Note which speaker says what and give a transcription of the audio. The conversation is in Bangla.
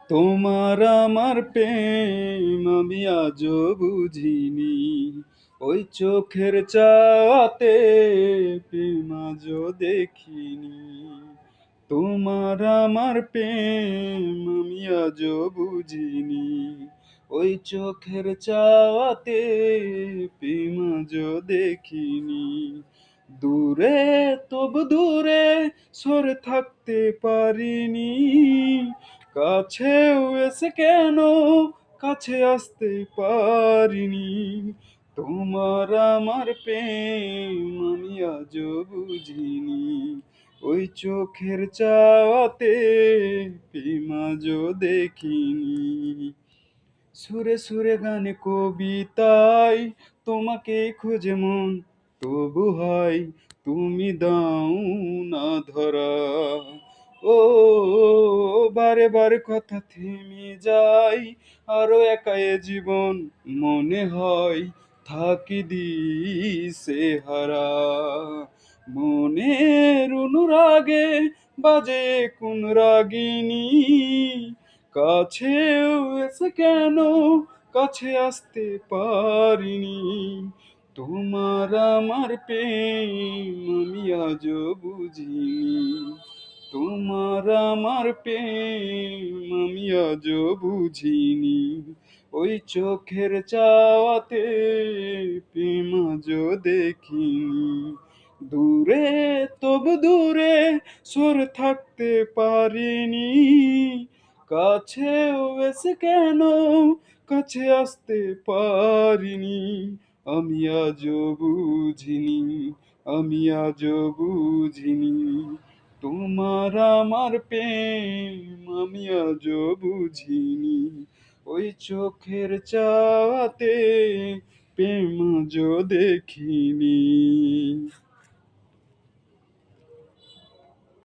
Speaker 1: তোমার আমার প্রেম আমি আজও বুঝিনি, ওই চোখের চাওয়াতে প্রেম আজও দেখিনি। তোমার আমার প্রেম আমি আজও বুঝিনি, ওই চোখের চাওয়াতে প্রেম আজও দেখিনি। দূরে তবু দূরে সরে থাকতে পারিনি, কাছেও এসে কেন কাছে আসতে পারিনি। তোমার আমার প্রেম আমি আজও বুঝিনি, ওই চোখের চাওয়াতে প্রেম আজও দেখিনি। সুরে সুরে গানে কবিতায় তোমাকে খুঁজে মন, তবু হয় তুমি দাও না ধরা। ও বারে বারে কথা থেমে যায়, আরো একা এ জীবন মনে হয় থাকি দিশে হারা। মনের অনুরাগে বাজে কোন রাগিনী, কাছেও এসে কেন কাছে আসতে পারিনি। তোমার আমার প্রেম আমি আজও বুঝিনি, তোমার আমার প্রেম আমি আজও বুঝিনি, ওই চোখের চাওয়াতে প্রেম আজও দেখিনি। দূরে তবু দূরে সরে থাকতে পারিনি, কাছেও এসে কেন কাছে আসতে পারিনি। আমি আজও বুঝিনি, আমি আজও বুঝিনি, তোমার আমার প্রেম আমি আজও বুঝিনি, ওই চোখের চাওয়াতে প্রেম আজও দেখিনি।